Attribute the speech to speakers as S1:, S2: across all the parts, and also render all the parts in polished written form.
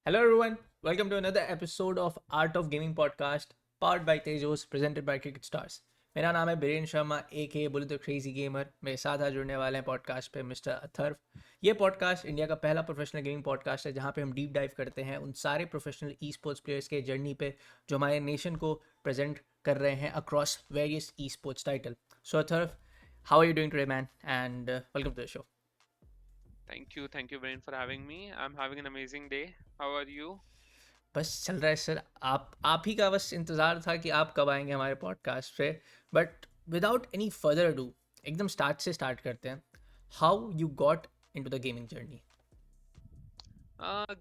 S1: Hello, everyone. Welcome to another episode of Art of Gaming podcast, powered by Tejos, presented by Cricket Stars. मेरा नाम है बीरेन शर्मा ए के बोले तो क्रेजी गेमर. मेरे साथ आज जुड़ने वाले हैं पॉडकास्ट पे मिस्टर अथर्व. ये पॉडकास्ट इंडिया का पहला प्रोफेशनल गेमिंग पॉडकास्ट है जहाँ पे हम डीप डाइव करते हैं उन सारे प्रोफेशनल ई स्पोर्ट्स प्लेयर्स के जर्नी पे जो हमारे नेशन को प्रेजेंट कर रहे हैं across various e sports title. So Atharva, how are you doing today, man? And welcome to the show.
S2: Thank you, Brain, for having me. I'm having an amazing day. How are you?
S1: बस चल रहा है sir. आप ही का बस इंतज़ार था कि आप कब आएंगे हमारे पॉडकास्ट पे. But without any further do एकदम स्टार्ट से स्टार्ट करते हैं. How you got into the gaming journey?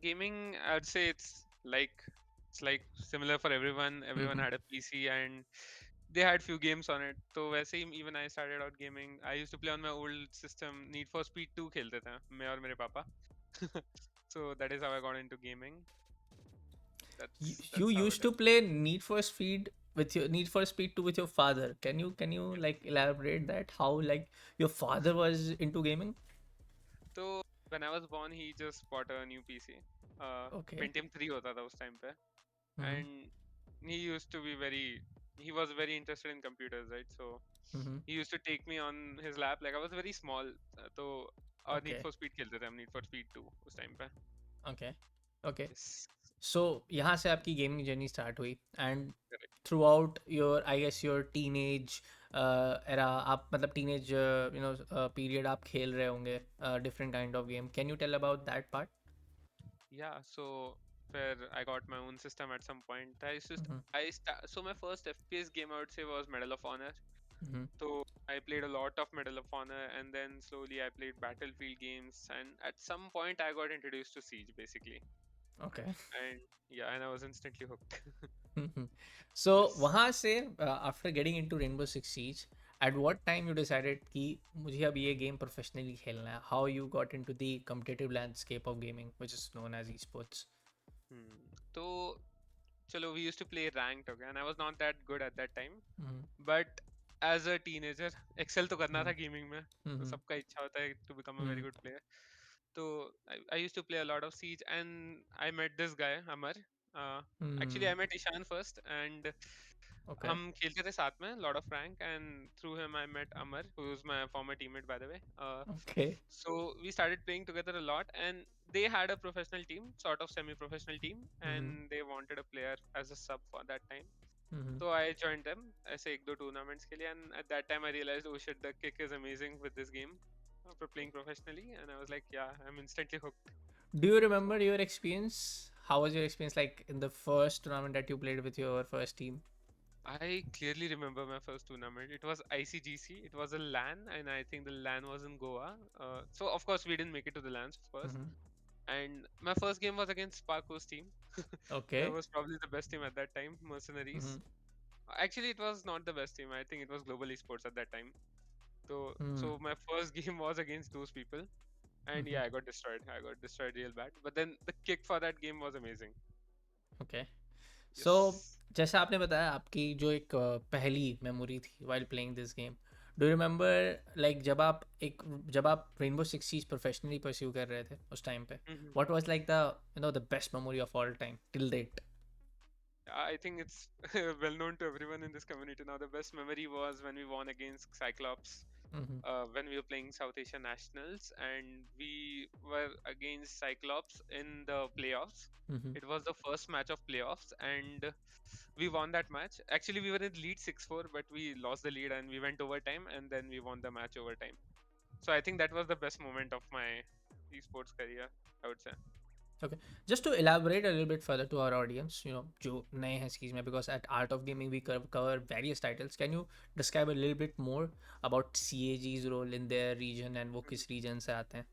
S2: Gaming, I'd say it's like similar for everyone. Everyone
S1: hmm.
S2: had a PC and they had few games on it. So वैसे ही even I started out gaming. I used to play on my old system. Need for Speed 2 खेलते थे मैं और मेरे पापा. So that is how I got into gaming.
S1: You,
S2: That's
S1: you
S2: how it
S1: used to
S2: is.
S1: play Need for Speed with your Need for Speed 2 with your father. Can you like elaborate that how like your father was into gaming?
S2: So when I was born, he just bought a new PC.
S1: Okay.
S2: Pentium 3 होता था उस time पे.
S1: Mm-hmm.
S2: And he used to be he was very interested in computers, right? So
S1: Mm-hmm.
S2: he used to take me on his lap. Like I was very small, so और Need
S1: Okay.
S2: for Speed खेलते थे हम. Need for Speed 2 उस time पे.
S1: Okay. Okay.
S2: Yes,
S1: सो यहाँ से आपकी gaming journey start हुई and
S2: correct.
S1: Throughout your I guess your teenage era आप मतलब टीनेज पीरियड आप खेल रहे होंगे different kind of game. Can you tell about that part?
S2: Yeah, so where I got my own system at some point. So my first FPS game I would say was Medal of Honor. So I played a lot of Medal of Honor, and then slowly I played Battlefield games, and at some point I got introduced to Siege basically,
S1: okay.
S2: and yeah, and I was instantly hooked.
S1: So
S2: Yes.
S1: वहाँ से after getting into Rainbow Six Siege, at what time you decided कि मुझे अब ये game professionally खेलना है? How you got into the competitive landscape of gaming which is known as esports?
S2: So chalo, we used to play ranked, okay, and I was not that good at that time. But as a teenager, excel तो करना था gaming में. तो सबका इच्छा होता है to become a very good player. So I used to play a lot of Siege, and I met this guy Amar. Uh, Actually, I met Ishan first, and
S1: okay.
S2: हम खेलते थे साथ में lot of rank, and through him I met Amar, who's my former teammate by the way.
S1: Okay.
S2: So we started playing together a lot, and they had a professional team, sort of semi-professional team, and they wanted a player as a sub for that time. So I joined them ऐसे एक दो tournaments के लिए, and at that time I realized, oh shit, the kick is amazing with this game for playing professionally, and I was like, yeah, I'm instantly hooked.
S1: Do you
S2: So
S1: remember your experience? How was your experience like in the first tournament that you played with your first team?
S2: I clearly remember my first tournament. It was ICGC. It was a LAN, and I think the LAN was in Goa. So of course we didn't make it to the LANs, of course.
S1: Mm-hmm.
S2: And my first game was against Sparko's team. That
S1: Okay.
S2: was probably the best team at that time,
S1: Mm-hmm.
S2: Mercenaries. Actually, it was not the best team. I think it was Global Esports at that time. So my first game was against those people, and
S1: Mm-hmm.
S2: yeah, I got destroyed. I got destroyed real bad. But then the kick for that game was amazing.
S1: Okay. So
S2: Yes.
S1: जैसा आपने बताया आपकी जो एक पहली memory थी while playing this game, do you remember like जब आप Rainbow Six Siege professionally pursue कर रहे थे उस टाइम पे, what was like the the best memory of all time till date?
S2: I think it's well known to everyone in this community now. The best memory was when we won against Cyclops, when we were playing South Asian Nationals, and we were against Cyclops in the playoffs. It was the first match of playoffs, and we won that match. Actually, we were in lead 6-4, but we lost the lead and we went overtime, and then we won the match overtime. So I think that was the best moment of my esports career, I would say.
S1: Okay, just to elaborate a little bit further to our audience, जो नए हैं इस चीज़ में, because at Art of Gaming we cover various titles. Can you describe a little bit more about CAG's role in their region and वो किस region से आते हैं?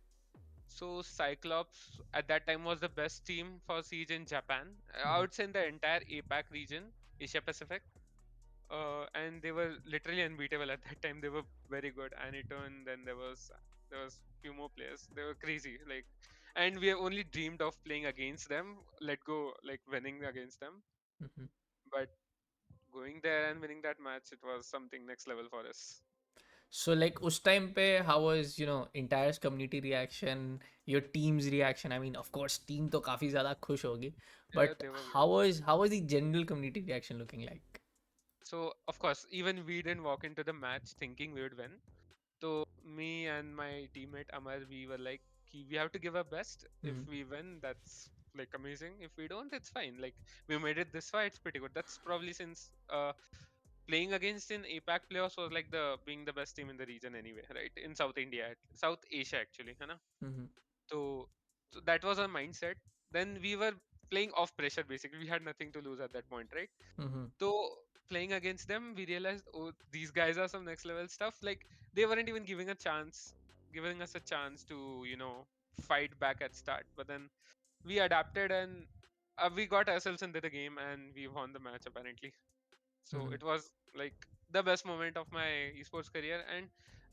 S2: So Cyclops at that time was the best team for Siege in Japan. I would say in the entire APAC region, Asia Pacific. And they were literally unbeatable at that time. They were very good. Anito, and then there was few more players. They were crazy. Like, and we have only dreamed of playing against them. Let go like winning against them.
S1: Mhm.
S2: But going there and winning that match, it was something next level for us.
S1: So like उस time पे how was entire community reaction, your team's reaction? I mean of course team तो काफी ज़्यादा खुश होगी,
S2: Yeah,
S1: but
S2: they were
S1: how was the general community reaction looking like?
S2: so of course even we didn't walk into the match thinking we would win. So me and my teammate Amar, we were like, we have to give our best. If
S1: Mm-hmm.
S2: we win, that's like amazing. If we don't, it's fine. Like we made it this far, it's pretty good. That's probably since playing against in APAC playoffs was like the being the best team in the region anyway, right? In South India, South Asia actually, है ना?
S1: Mm-hmm.
S2: So, so that was our mindset. Then we were playing off pressure basically. We had nothing to lose at that point, right?
S1: Mm-hmm.
S2: So playing against them, we realized, oh, these guys are some next level stuff. Like they weren't even giving us a chance to, fight back at start. But then we adapted and we got ourselves into the game and we won the match apparently. So
S1: Mm-hmm.
S2: it was like the best moment of my esports career. And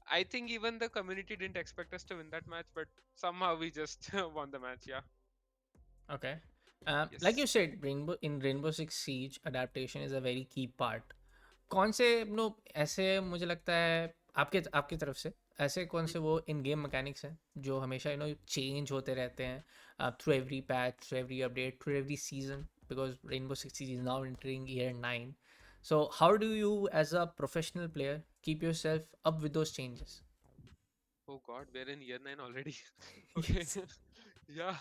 S2: I think even the community didn't expect us to win that match, but somehow we just won the match. Yeah.
S1: Okay. Like you
S2: Yes.
S1: said, Rainbow Six Siege adaptation is a very key part. कौन से ऐसे मुझे लगता है आपके आपकी तरफ से ऐसे कौन से वो इन गेम मैकेनिक्स हैं जो हमेशा चेंज होते रहते हैं through every patch, through every update, through every season, because Rainbow Six Siege is now entering year 9. So how do you as a professional player keep yourself up with those changes?
S2: Oh God, we're in year 9 already. Okay.
S1: Yes.
S2: Yeah.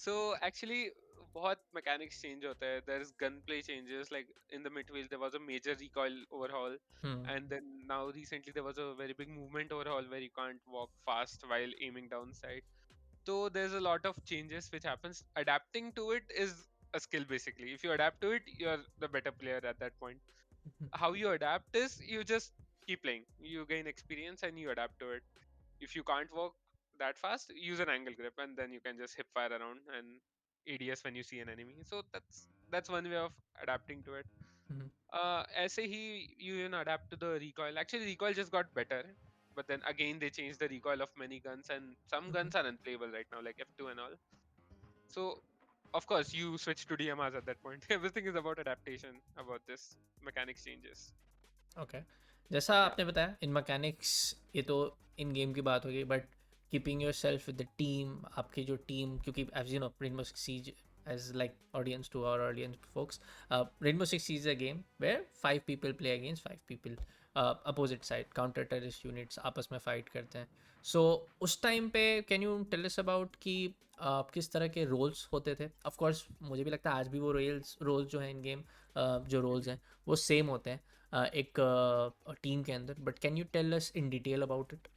S2: So actually, बहुत mechanics change होता है. There's gunplay changes. Like in the midfield, there was a major recoil overhaul,
S1: Hmm.
S2: and then now recently there was a very big movement overhaul where you can't walk fast while aiming down sight. So there's a lot of changes which happens. Adapting to it is a skill basically. If you adapt to it, you're the better player at that point. How you adapt is you just keep playing. You gain experience and you adapt to it. If you can't walk that fast, use an angle grip and then you can just hip fire around and ADS when you see an enemy. So that's one way of adapting to it.
S1: Hmm.
S2: ऐसे ही adapt to the recoil. Actually, recoil just got better, but then again they changed the recoil of many guns, and some
S1: Hmm.
S2: guns are unplayable right now, like F2 and all. So of course you switch to DMRs at that point. Everything is about adaptation, about this mechanics changes.
S1: Okay. जैसा
S2: Yeah.
S1: आपने बताया इन mechanics, ये तो इन game की बात होगी, but keeping yourself with the team, आपकी जो टीम, क्योंकि as you know Rainbow Six Siege as like audience to our audience folks, Rainbow Six Siege is a game where 5 people play against 5 people, opposite side counter terrorist units आपस में fight करते हैं. So उस time पे can you tell us about कि किस तरह के रोल्स होते थे? ऑफ कोर्स मुझे भी लगता है आज भी वो रोल्स जो हैं इन गेम, जो रोल्स हैं वो सेम होते हैं एक टीम के अंदर, but can you tell us in detail about it?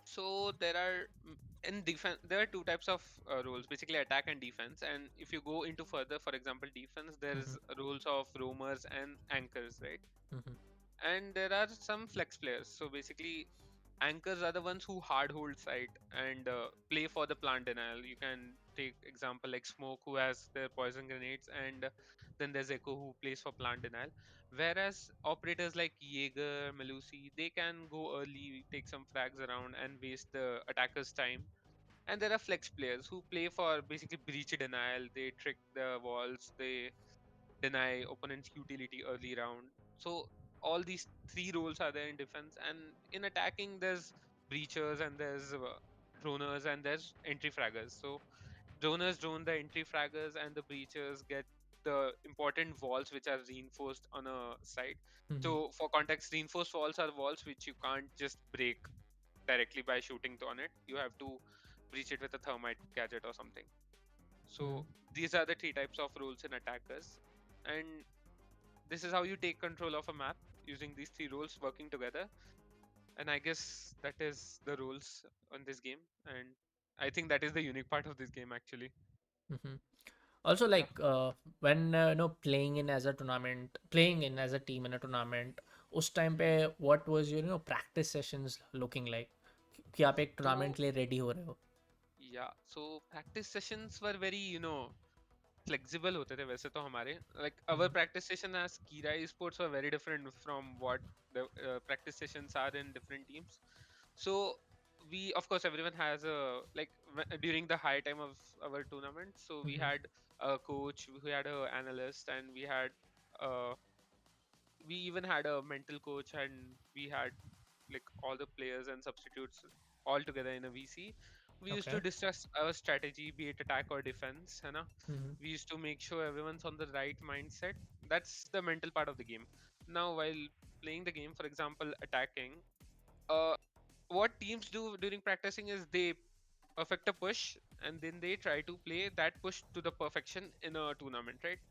S2: So there are in defense there are two types of roles, basically attack and defense. And if you go into further, for example, defense, there's roles of roamers and anchors, right? And there are some flex players. So basically, anchors are the ones who hard hold site and play for the plant denial. You can take example like Smoke, who has their poison grenades, and then there's Echo, who plays for plant denial. Whereas operators like Jaeger, Melusi, they can go early, take some frags around, and waste the attacker's time. And there are flex players who play for basically breach denial. They trick the walls, they deny opponent's utility early round. So all these three roles are there in defense, and in attacking there's breachers and there's droners and there's entry fraggers. So droners drone the entry fraggers and the breachers get the important walls which are reinforced on a site. So for context, reinforced walls are walls which you can't just break directly by shooting on it. You have to breach it with a thermite gadget or something. So these are the three types of roles in attackers. And this is how you take control of a map using these three roles working together. And I guess that is the rules on this game. And I think that is the unique part of this game actually.
S1: Also,
S2: Yeah.
S1: like when playing in as a tournament, playing in as a team in a tournament, उस time पे
S2: Mhm.
S1: what was your practice sessions looking like कि आप एक tournament
S2: So
S1: के लिए ready हो रहे हो?
S2: yeah, so practice sessions were very, flexible होते थे वैसे तो हमारे, like our
S1: Mhm.
S2: practice session as Kira esports were very different from what the practice sessions are in different teams. So we, of course, everyone has a like during the high time of our tournament, so we
S1: Mhm.
S2: had a coach, we had a analyst, and uh we even had a mental coach, and like all the players and substitutes all together in a VC. We used to
S1: Okay.
S2: discuss our strategy, be it attack or defense, है ना?
S1: Mm-hmm.
S2: We used to make sure everyone's on the right mindset. That's the mental part of the game. Now, while playing the game, for example, attacking, uh, what teams do during practicing is they perfect a push and then they try to play that push to the perfection in a tournament, right?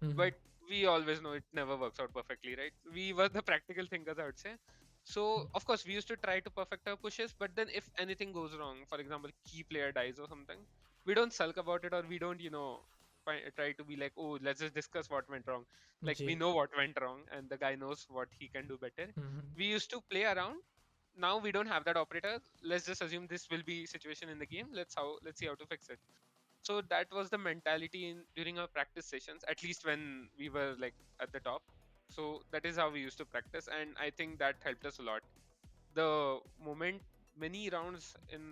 S1: Mm-hmm.
S2: But we always know it never works out perfectly, right? We were the practical thinkers, I would say. So of course we used to try to perfect our pushes, but then if anything goes wrong, for example, key player dies or something, we don't sulk about it, or we don't, try to be like, oh, let's just discuss what went wrong. Like, we
S1: Ji.
S2: know what went wrong and the guy knows what he can do better.
S1: Mm-hmm.
S2: We used to play around. Now we don't have that operator. Let's just assume this will be situation in the game. Let's see how to fix it. So that was the mentality in during our practice sessions, at least when we were like at the top. So that is how we used to practice, and I think that helped us a lot. The moment many rounds in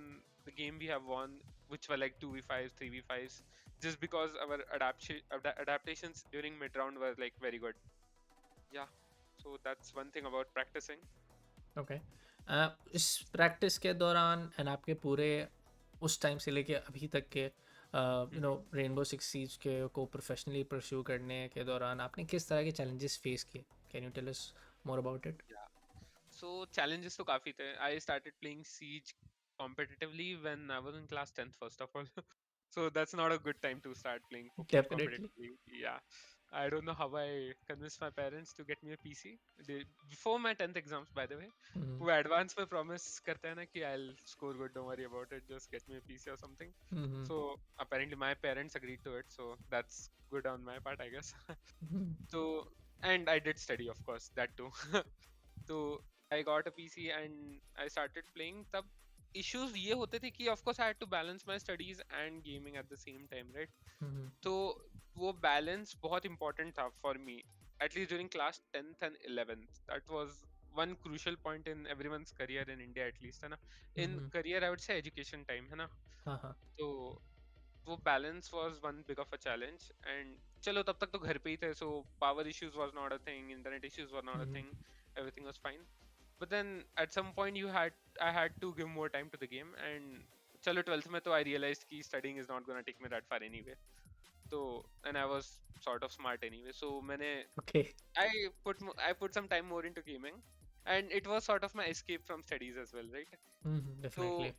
S2: the game we have won, which were like 2v5s, 3v5s, just because our adaptations during mid round were like very good. Yeah, so that's one thing about practicing.
S1: Okay. इस practice के दौरान and आपके पूरे उस time से लेके अभी तक के रेनबो सिक्स सीज के को प्रोफेशनली परस्यू करने के दौरान आपने किस तरह के चैलेंजेस फेस किए? Can you tell us more about it?
S2: So challenges to काफी थे. I started playing Siege competitively when I was in class 10th, first of all. So that's not a good time to start playing
S1: definitely.
S2: competitively. Yeah. I don't know how I convinced my parents to get me a PC. Before my 10th exams, by the way,
S1: हम्म।
S2: वो advance में promise करते हैं ना कि I'll score good, don't worry about it, just get me a PC or something.
S1: Hmm.
S2: So apparently my parents agreed to it, so that's good on my part, I guess.
S1: Hmm.
S2: So, and I did study, of course, that too. So I got a PC and I started playing. तब issues ये होते थे कि of course I had to balance my studies and gaming at the same time, right?
S1: हम्म।
S2: तो वो balance बहुत important था for me, at least during class 10th and 11th. That was one crucial point in everyone's career in India, at least, है ना? In
S1: hmm.
S2: career, I would say education time, है ना?
S1: हाँ हाँ।
S2: तो वो balance was one big of a challenge. And चलो तब तक तो घर पे ही थे, so power issues was not a thing, internet issues were not a
S1: hmm.
S2: Thing, everything was fine. But then at some point I had to give more time to the game. And चलो 12th में तो I realize कि studying is not gonna take me that far anyway. तो and I was sort of smart anyway, so मैंने
S1: okay.
S2: I put some time more into gaming. And it was sort of my escape from studies as well, right? So
S1: definitely.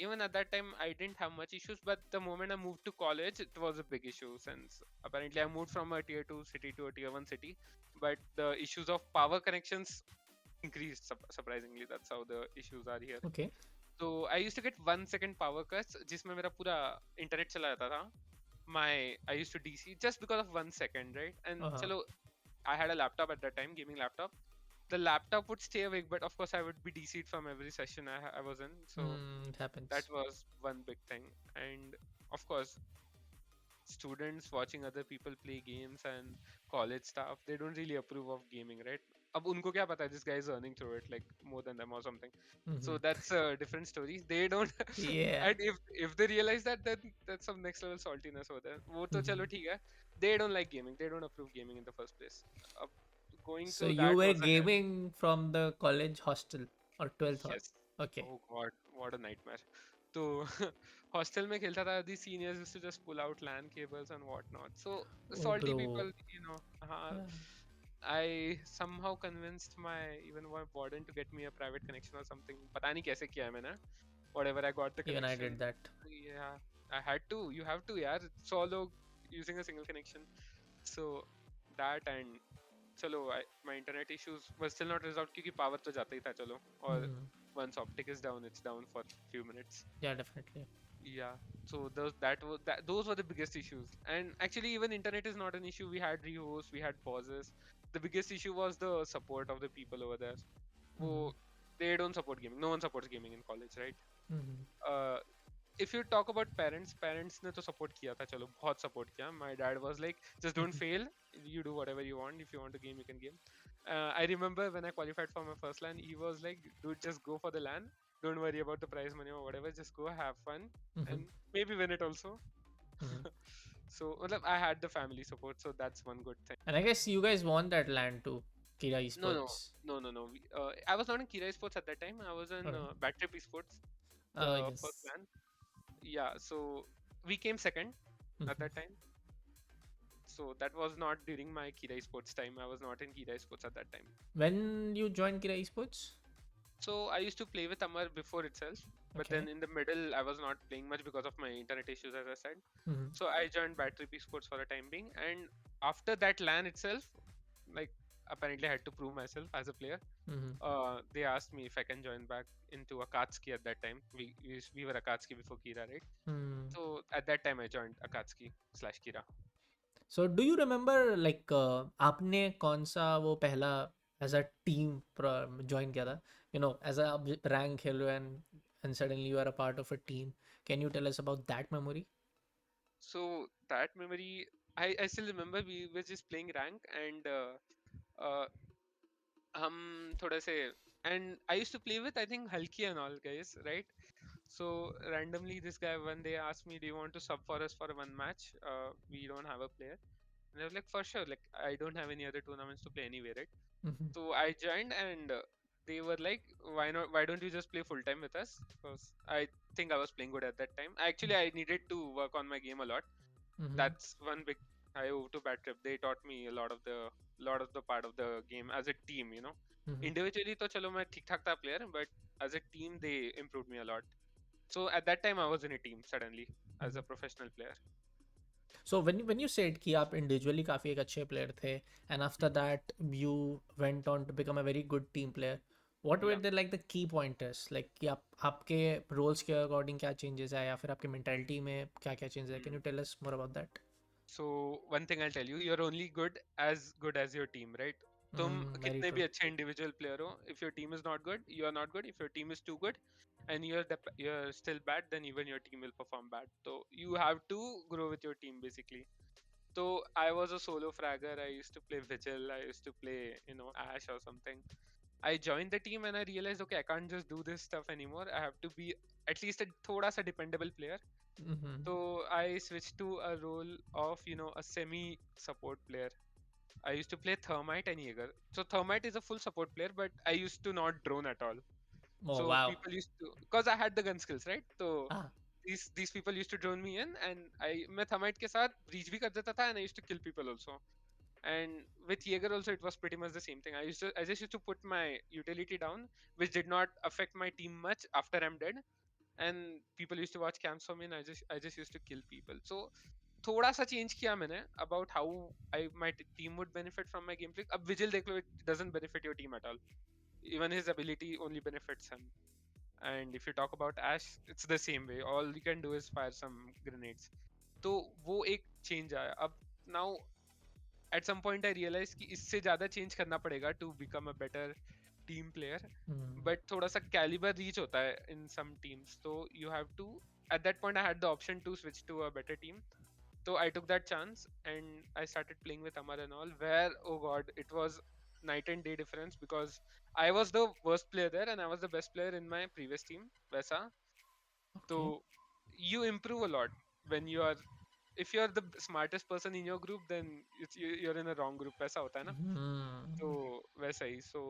S2: even at that time I didn't have much issues, but the moment I moved to college it was a big issue, since apparently I moved from a tier 2 city to a tier 1 city, but the issues of power connections increased surprisingly. That's how the issues are here.
S1: Okay.
S2: So I used to get 1 second power cuts जिसमें मेरा पूरा internet चला जाता था. My I used to DC just because of 1 second, right? And
S1: हाँ।
S2: चलो, I had a laptop at that time, gaming laptop. The laptop would stay awake, but of course I would be DC'd from every session I was in. So
S1: it
S2: that
S1: happens.
S2: was one big thing. And of course, students watching other people play games and college staff, they don't really approve of gaming, right? अब उनको क्या पता, this guy is earning through it like more than them or something. So that's a different story. They don't.
S1: या।
S2: And if they realize that, then that's some next level saltiness over there. वो तो चलो ठीक है. They don't like gaming, they don't approve gaming in the first place. अब going
S1: So
S2: through
S1: you
S2: that
S1: were
S2: was a hell.
S1: gaming from the college hostel or 12th hall?
S2: Yes.
S1: Okay.
S2: Oh God, what a nightmare. तो hostel में खेलता था. The seniors used to just pull out LAN cables and whatnot. So
S1: Oh,
S2: salty
S1: bro.
S2: people,
S1: Yeah.
S2: I somehow convinced my even my warden to get me a private connection or something. पता नहीं कैसे किया मैंने. Whatever, I got the
S1: Even I
S2: connection.
S1: did that.
S2: Yeah, I had to. You have to, यार. 100 लोग using a single connection. So that, and चलो, my internet issues were still not resolved क्योंकि power तो जाता ही था, चलो. और
S1: Hmm.
S2: once optic is down, it's down for few minutes.
S1: Yeah, definitely.
S2: Yeah. So those were the biggest issues. And actually, even internet is not an issue. We had rehosts, we had pauses. The biggest issue was the support of the people over there.
S1: Hmm.
S2: वो they don't support gaming. No one supports gaming in college, right?
S1: Hmm.
S2: Uh, if you talk about parents ने तो support किया था, चलो बहुत support किया. My dad was like, just don't fail. You do whatever you want. If you want to game, you can game. I remember when I qualified for my first LAN, he was like, dude, just go for the LAN. Don't worry about the prize money or whatever. Just go have fun
S1: Hmm.
S2: and maybe win it also.
S1: Hmm.
S2: So मतलब, I had the family support, so that's one good thing.
S1: And I guess you guys won that land too. Kira
S2: No, no,
S1: esports.
S2: no, no, no. I was not in Kira Sports at that time. I was in
S1: Okay.
S2: Bad Trip Esports, the first
S1: Yes.
S2: clan. Yeah, so we came second at that
S1: Mhm.
S2: time. So that was not during my Kira Sports time. I was not in Kira Sports at that time.
S1: When you joined Kira esports?
S2: So I used to play with Amar before itself, but then
S1: Okay.
S2: in the middle I was not playing much because of my internet issues, as I said.
S1: Mm-hmm.
S2: So I joined Bad Trip Esports for a time being, and after that LAN itself, like apparently I had to prove myself as a player.
S1: Mm-hmm.
S2: They asked me if I can join back into Akatsuki at that time. We were Akatsuki before Kira, right?
S1: Hmm.
S2: So at that time I joined Akatsuki slash Kira.
S1: So do you remember like आपने कौन सा वो पहला as a team join किया था? You know, as a rank खेल रहे हो and suddenly you are a part of a team. Can you tell us about that memory?
S2: So that memory, I still remember we were just playing rank and uh, थोड़ा से and I used to play with I think Halki and all guys, right? So randomly this guy one day asked me, "Do you want to sub for us for one match? We don't have a player." And I was like, "For sure. Like I don't have any other tournaments to play anyway, right?"
S1: Mm-hmm.
S2: So I joined and they were like, "Why not? Why don't you just play full time with us?" Because I think I was playing good at that time. Actually, I needed to work on my game a lot.
S1: Mm-hmm.
S2: That's one big I owe to Bad Trip. They taught me a lot of the part of the game as a team. You know,
S1: Mm-hmm.
S2: individually तो चलो मैं ठीक ठाक था player, but as a team they improved me a lot. So at that time I was in a team suddenly as
S1: Mm-hmm.
S2: a professional player.
S1: So when you said कि आप individually काफी एक अच्छे player थे and after
S2: Mhm.
S1: that you went on to become a very good team player, what were
S2: Yeah.
S1: the like the key pointers like कि आप आपके roles के according क्या changes है या फिर आपके mentality में क्या क्या changes है? Can
S2: Mm.
S1: you tell us more about that?
S2: So one thing I'll tell you, you're only good as your team, right? तुम
S1: Very
S2: कितने भी
S1: true.
S2: अच्छे individual player हो, if your team is not good, you are not good. If your team is too good, and you're still bad, then even your team will perform bad. So you have to grow with your team basically. So I was a solo fragger. I used to play Vigil. I used to play, Ash or something. I joined the team and I realized, okay, I can't just do this stuff anymore. I have to be at least a thoda sa dependable player.
S1: Mm-hmm.
S2: So I switched to a role of, a semi-support player. I used to play Thermite and Jaeger. So Thermite is a full support player, but I used to not drone at all.
S1: Oh
S2: So
S1: wow.
S2: people used to, because I had the gun skills, right? So
S1: Ah.
S2: these people used to drone me in, and मैं Thermite के साथ breach भी कर देता था, and I used to kill people also. And with Jaeger also, it was pretty much the same thing. I just used to put my utility down, which did not affect my team much after I'm dead. And people used to watch camps for me, and I just used to kill people. So थोड़ा सा change किया मैंने about how my team would benefit from my gameplay. अब Vigil देख लो, it doesn't benefit your team at all. Even his ability only benefits him. And if you talk about Ash, it's the same way. All you can do is fire some grenades. तो वो एक change आया. अब now at some point I realized कि इससे ज़्यादा change करना पड़ेगा to become a better team player.
S1: Mm-hmm.
S2: But थोड़ा सा caliber reach होता है in some teams. So you have to. At that point, I had the option to switch to a better team. So I took that chance and I started playing with Amar and all. Where, oh god, it was night and day difference because I was the worst player there and I was the best player in my previous team, Vesa.
S1: Okay.
S2: So you improve a lot when you are. If you are the smartest person in your group, then you're in a wrong group. वैसा होता है ना?
S1: Mm-hmm.
S2: So वैसा ही. So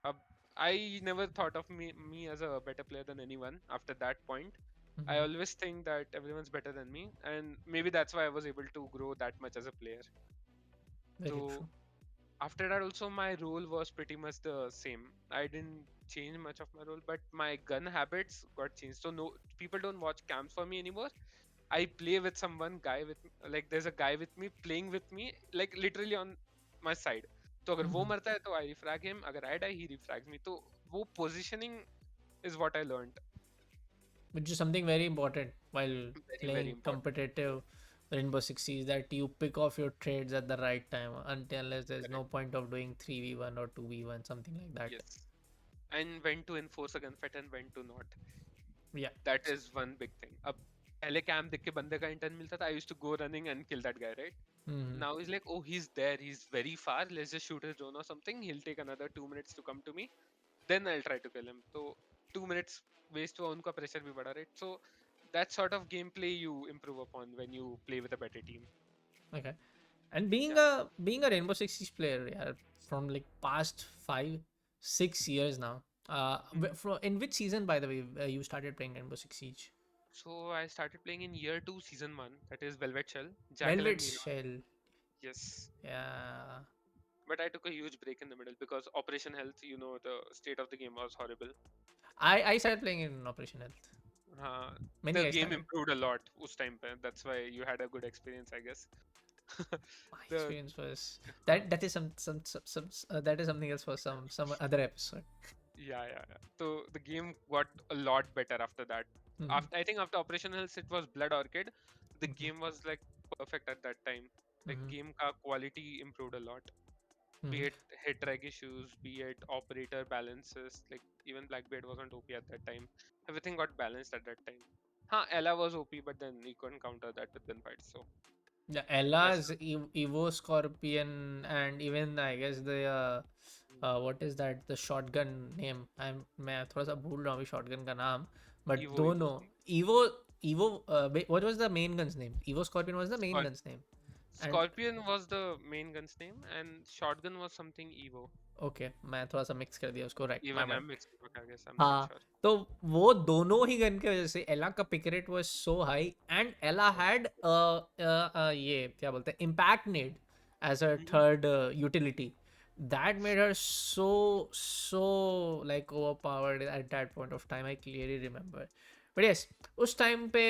S2: अब I never thought of me as a better player than anyone after that point. I
S1: Mm-hmm.
S2: always think that everyone's better than me, and maybe that's why I was able to grow that much as a player.
S1: Very
S2: So
S1: true.
S2: after that, also my role was pretty much the same. I didn't change much of my role, but my gun habits got changed. So no, people don't watch camps for me anymore. I play with someone guy with like there's a guy with me playing with me like literally on my side. तो अगर वो
S1: Mm-hmm.
S2: मरता है तो I refrag him. अगर I die, he refrags me. तो वो positioning is what I learned.
S1: Which is something very important while
S2: Very very
S1: playing
S2: important.
S1: competitive Rainbow Six Siege that you pick off your trades at the right time until unless there's no
S2: Correct.
S1: point of doing 3v1 or 2v1 something like that.
S2: Yes. And when to enforce a gunfight and when to not.
S1: Yeah.
S2: That is one big thing. अब पहले camp देख के बंदे का intern मिलता था. I used to go running and kill that guy, right?
S1: Mm-hmm.
S2: Now he's like, oh, he's there. He's very far. Let's just shoot his drone or something. He'll take another 2 minutes to come to me. Then I'll try to kill him. So 2 minutes waste हुआ उनका pressure भी बढ़ा, right? So that sort of gameplay you improve upon when you play with a better team.
S1: Okay. And
S2: Yeah.
S1: being a Rainbow Six Siege player, yeah, from like past 5 6 years now.
S2: Mhm.
S1: In which season, by the way, you started playing Rainbow Six Siege?
S2: So I started playing in year 2, season 1, that is Velvet Shell, Jackal and
S1: Velvet
S2: Mira.
S1: Shell.
S2: Yes.
S1: Yeah,
S2: But I took a huge break in the middle because Operation Health, the state of the game was horrible.
S1: I started playing in Operation Health.
S2: Uh,
S1: Many
S2: the
S1: guys
S2: game
S1: started.
S2: improved a lot us time pe. That's why you had a good experience, I guess.
S1: My
S2: the
S1: experience was that is that is something else for some other episode.
S2: Yeah, yeah, yeah. So the game got a lot better after that.
S1: Mhm,
S2: After I think after Operation Health, it was Blood Orchid. The
S1: mhm,
S2: game was like perfect at that time. Like
S1: mhm,
S2: game ka quality improved a lot. Be
S1: mhm.
S2: it hit drag issues, be it operator balances. Like even Blackbeard wasn't OP at that time. Everything got balanced at that time. Huh, Ella was OP, but then you couldn't counter that with gunfights. So
S1: The
S2: that's
S1: Ella's Evo Scorpion, and even I guess the what is that, the shotgun name, मैं थोड़ा सा भूल रहा हूँ अभी shotgun का नाम, but
S2: Evo, Evo,
S1: दोनों Evo what was the main gun's name? Evo Scorpion was the main
S2: Scorp-
S1: gun's name. And
S2: Scorpion was the main gun's name, and shotgun was something Evo.
S1: okay, मैं थोड़ा सा mix कर दिया उसको, right, my
S2: Even
S1: bad.
S2: I'm mixing up, I guess. I'm not
S1: हाँ,
S2: sure.
S1: तो वो दोनों ही गन की वजह से एला का pick rate was so high, and Ella
S2: Oh.
S1: Had ये क्या बोलते हैं, impact named as a
S2: Mhm.
S1: Third utility, that made her so like overpowered at that point of time. I clearly remember. But yes, उस time पे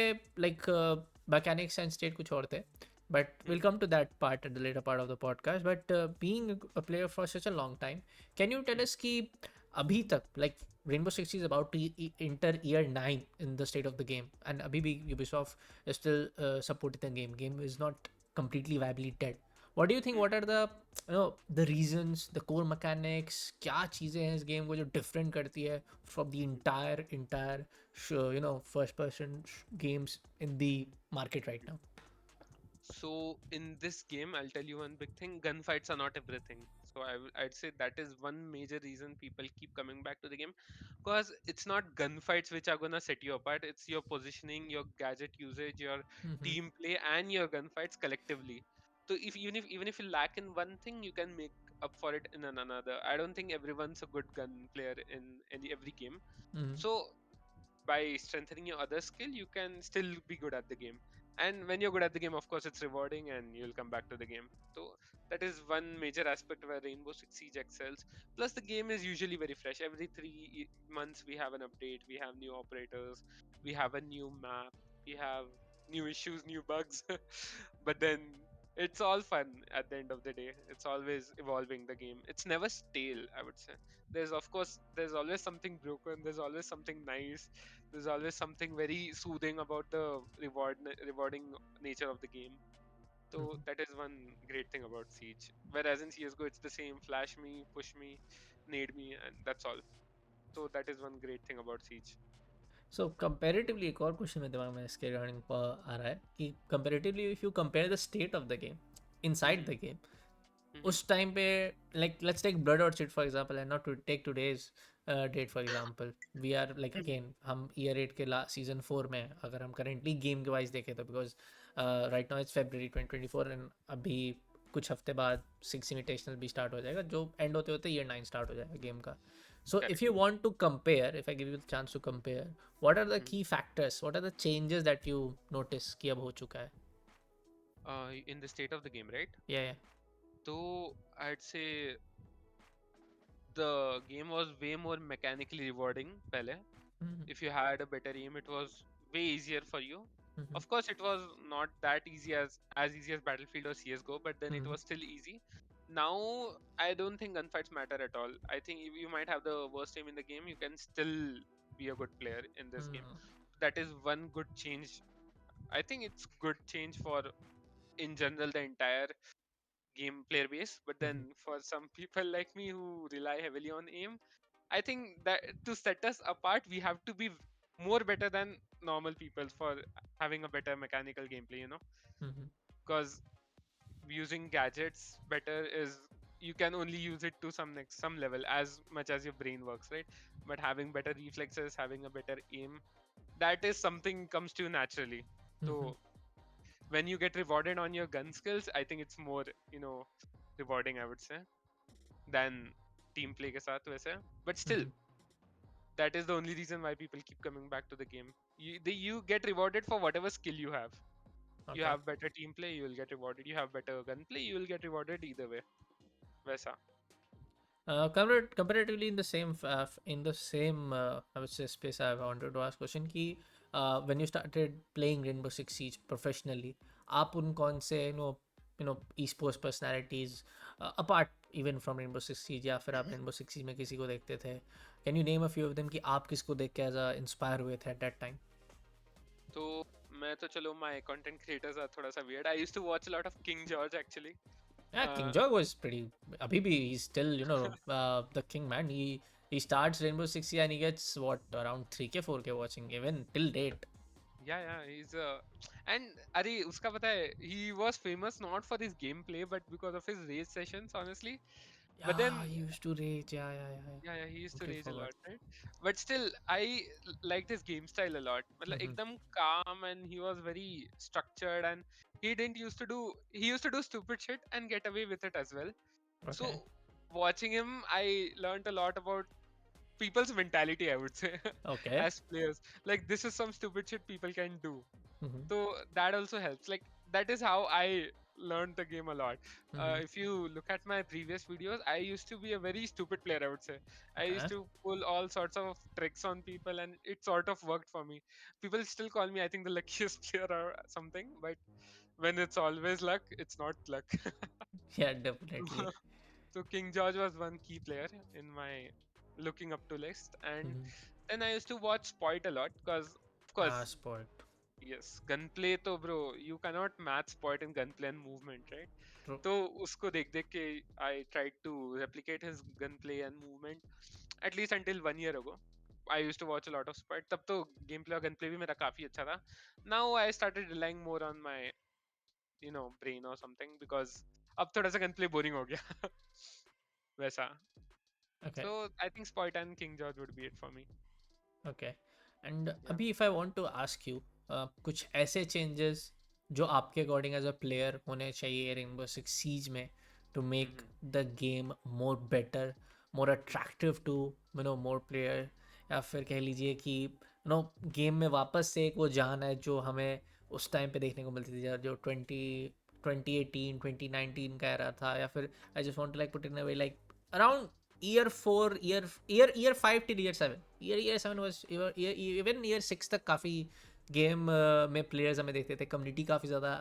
S1: like mechanics and state कुछ और थे, but we'll
S2: Mhm.
S1: come to that part at the later part of the podcast. But being a player for such a long time, can you tell
S2: Mhm.
S1: us कि अभी तक like Rainbow Six is about to enter year 9 in the state of the game, and abhi bhi Ubisoft is still supporting the game. Game is not completely viably dead. What do you think?
S2: Mhm.
S1: What are the the reasons, the core mechanics? क्या चीज़ें हैं इस game को जो different करती है from the entire first person games in the market right now?
S2: So in this game, I'll tell you one big thing: gunfights are not everything. So I'd say that is one major reason people keep coming back to the game, because it's not gunfights which are gonna set you apart. It's your positioning, your gadget usage, your
S1: Mm-hmm.
S2: team play, and your gunfights collectively. So if even if you lack in one thing, you can make up for it in another. I don't think everyone's a good gun player in every game.
S1: Mm-hmm.
S2: So by strengthening your other skill, you can still be good at the game. And when you're good at the game, of course, it's rewarding and you'll come back to the game. So that is one major aspect where Rainbow Six Siege excels. Plus, the game is usually very fresh. Every 3 months, we have an update, we have new operators, we have a new map, we have new issues, new bugs. But then it's all fun at the end of the day. It's always evolving the game. It's never stale, I would say. There's always something broken, there's always something nice, there's always something very soothing about the rewarding nature of the game. So
S1: Mm-hmm.
S2: that is one great thing about Siege. Whereas in CS:GO, it's the same: flash me, push me, nade me, and that's all. So that is one great thing about Siege.
S1: So comparatively, एक और question मेरे दिमाग में इसके regarding आ रहा है कि comparatively if you compare the state of the game inside
S2: Hmm.
S1: the game,
S2: Hmm.
S1: उस टाइम पे like let's take blood orchid for example and not to take today's date for example. We are like again हम year 8 के season 4 में हैं, अगर हम currently game के wise देखें तो because right now it's February 2024 and अभी कुछ हफ्ते बाद 6 invitational भी start हो जाएगा, जो end होते होते year 9 start हो जाएगा game का. So if
S2: Correct.
S1: you want to compare, if I give you the chance to compare, what are the
S2: Mhm.
S1: key factors, what are the changes that you notice कि अब हो चुका है?
S2: In the state of the game, right?
S1: Yeah, yeah.
S2: So I'd say the game was way more mechanically rewarding. Pehle.
S1: Mm-hmm.
S2: If you had a better aim, it was way easier for you.
S1: Mm-hmm.
S2: Of course, it was not that easy as easy as Battlefield or CS:GO, but then it
S1: Mm-hmm.
S2: was still easy. Now I don't think gunfights matter at all. I think if you might have the worst aim in the game, you can still be a good player in this game.
S1: Mm-hmm.
S2: That is one good change. I think it's good change for in general the entire game player base. But
S1: Mm-hmm.
S2: then for some people like me who rely heavily on aim, I think that to set us apart, we have to be more better than normal people for having a better mechanical gameplay,
S1: Mm-hmm.
S2: because using gadgets better is you can only use it to some level as much as your brain works, right? But having better reflexes, having a better aim, that is something comes to you naturally.
S1: Mm-hmm.
S2: So when you get rewarded on your gun skills, I think it's more, rewarding, I would say, than team play के साथ वैसे. But still,
S1: Mhm.
S2: that is the only reason why people keep coming back to the game. You get rewarded for whatever skill you have. You
S1: Okay.
S2: have better team play, you will get rewarded. You have better gun play, you will get rewarded either way. वैसा.
S1: Comparatively in the same I would say space, I wanted to ask question कि when you started playing Rainbow Six Siege professionally, आप उन कौन से esports personalities apart even from Rainbow Six Siege या फिर आप Rainbow Six Siege में किसी को देखते थे? Can you name a few of them कि आप किसको देख के as a inspire हुए थे at that time?
S2: तो मैं तो चलो my content creators are थोड़ा सा weird. I used to watch a lot of King George actually.
S1: Yeah, King
S2: Uh,
S1: Jog was pretty. Abhi he's still the king, man. He starts Rainbow Six Siege and he gets what around 3K 4K watching even till date.
S2: yeah, he's and अरे उसका पता है, he was famous not for his gameplay but because of his race sessions, honestly. But
S1: Yeah,
S2: then
S1: he used to rage. Yeah.
S2: yeah, he used to
S1: Totally
S2: rage a
S1: forgot.
S2: lot, right? But still, liked his game style a lot. मतलब
S1: Mm-hmm.
S2: एकदम calm, and he was very structured, and he used to do stupid shit and get away with it as well. So
S1: Okay.
S2: watching him, I learned a lot about people's mentality, I would say,
S1: Okay.
S2: as players. Like this is some stupid shit people can do.
S1: Mm-hmm.
S2: So that also helps. Like that is how I learned the game a lot.
S1: Mm-hmm.
S2: If you look at my previous videos, I used to be a very stupid player, I would say. I used
S1: Okay.
S2: to pull all sorts of tricks on people, and it sort of worked for me. People still call me, I think, the luckiest player or something, but when it's always luck, it's not luck.
S1: Yeah, definitely.
S2: So King George was one key player in my looking up to list. And
S1: Mm-hmm.
S2: then I used to watch Spoit a lot because, of course,
S1: Sport.
S2: yes, gunplay to bro, you cannot match Spoit in gunplay and movement, right?
S1: True.
S2: तो उसको देख देख के I tried to replicate his gunplay and movement at least until 1 year ago. I used to watch a lot of Spoit. तब तो gameplay और gunplay भी मेरा काफी अच्छा था. Now I started relying more on my brain or something because अब थोड़ा सा gunplay boring हो गया. वैसा.
S1: Okay.
S2: So I think Spoit and King George would be it for me.
S1: Okay. And
S2: Yeah.
S1: अभी if I want to ask you कुछ ऐसे changes जो आपके अकॉर्डिंग एज अ प्लेयर होने चाहिए रेनबो सिक्स सीज में to make
S2: Mm-hmm.
S1: The game more better, more attractive to more player, या फिर कह लीजिए कि गेम में वापस से एक वो जान है जो हमें उस टाइम पे देखने को मिलती थी जो 2018 2019 का era था, या फिर I just want to like put in a way like around year 4 year 5 till year 7 was even year 6 तक काफ़ी गेम में प्लेयर्स हमें देखते थे, कम्युनिटी काफ़ी ज़्यादा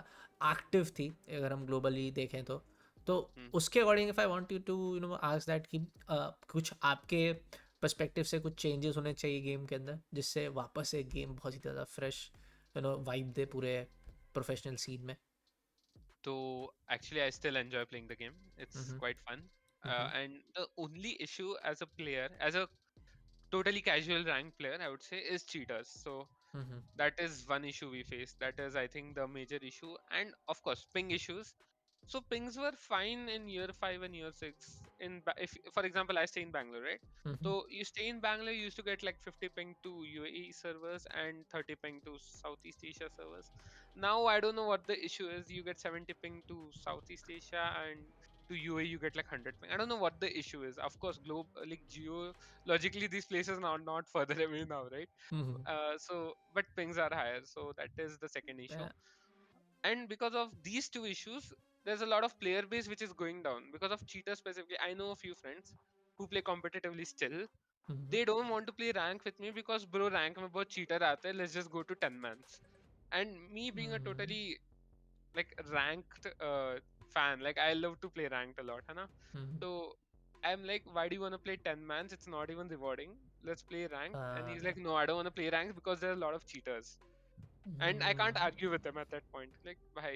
S1: एक्टिव थी अगर हम ग्लोबली देखें तो
S2: Mm-hmm.
S1: उसके according if I want you to ask that कि कुछ आपके पर्सपेक्टिव से कुछ चेंजेस होने चाहिए गेम के अंदर जिससे वापस से गेम बहुत ही ज़्यादा फ्रेश वाइब दे पूरे प्रोफेशनल सीन में.
S2: So actually, I still enjoy playing the game. It's
S1: hmm.
S2: quite fun.
S1: Hmm.
S2: And the only issue as a player, as a totally casual rank player, I would say, is cheaters. So
S1: hmm.
S2: that is one issue we face. That is, I think, the major issue. And of course, ping issues. So pings were fine in year 5 and year 6. If, for example, I stay in Bangalore, right?
S1: Hmm.
S2: So you stay in Bangalore, you used to get like 50 ping to UAE servers and 30 ping to Southeast Asia servers. Now I don't know what the issue is. You get 70 ping to Southeast Asia, and to UAE you get like 100 ping. I don't know what the issue is. Of course, like geologically these places are not further away now, right?
S1: Hmm.
S2: But pings are higher, so that is the second issue.
S1: Yeah.
S2: And because of these two issues, there's a lot of player base which is going down because of cheaters specifically. I know a few friends who play competitively still.
S1: Hmm.
S2: They don't want to play rank with me because bro rank में बहुत cheater आते हैं, let's just go to 10 mans. And me being a
S1: hmm.
S2: totally like ranked fan, like I love to play ranked a lot, है ना?
S1: हम्म.
S2: So I'm like, why do you want to play 10 mans? It's not even rewarding. Let's play ranked. And he's like, no, I don't want to play ranked because there are a lot of cheaters. And I can't
S1: hmm.
S2: argue with him at that point. Like, bhai,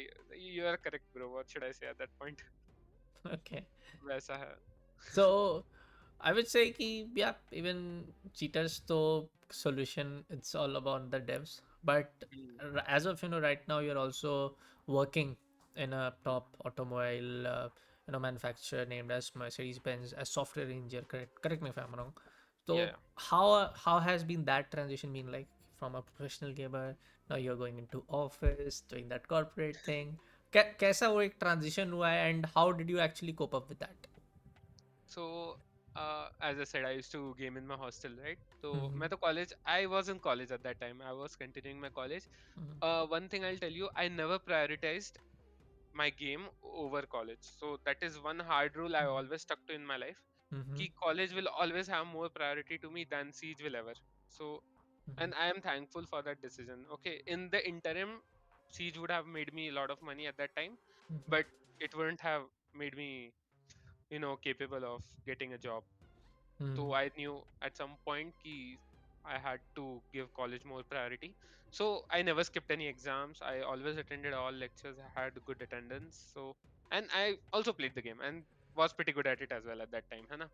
S2: you are correct, bro. What should I say at that point?
S1: Okay.
S2: वैसा है.
S1: So I would say कि yeah, even cheaters तो solution, it's all about the devs. But
S2: Mm.
S1: as of right now, you're also working in a top automobile manufacturer named as Mercedes Benz as software engineer. Correct me if I'm wrong.
S2: Yeah,
S1: So
S2: yeah.
S1: how has been that transition been like from a professional gamer Now you're going into office, doing that corporate thing. कैसा वो एक transition हुआ है, and how did you actually cope up with that?
S2: So, as I said, I used to game in my hostel, right? So,
S1: Mm-hmm.
S2: मैं तो college, I was in college at that time. I was continuing my college.
S1: Mm-hmm.
S2: One thing I'll tell you, I never prioritized my game over college. So that is one hard rule I always stuck to in my life.
S1: Mm-hmm.
S2: Ki college will always have more priority to me than siege will ever. So,
S1: Mm-hmm.
S2: and I am thankful for that decision. Okay, in the interim, siege would have made me a lot of money at that time,
S1: Mm-hmm.
S2: but it wouldn't have made me, capable of getting a job.
S1: Mm-hmm.
S2: So I knew at some point ki I had to give college more priority. So I never skipped any exams. I always attended all lectures. I had good attendance. So, and I also played the game and was pretty good at it as well at that time, है ना?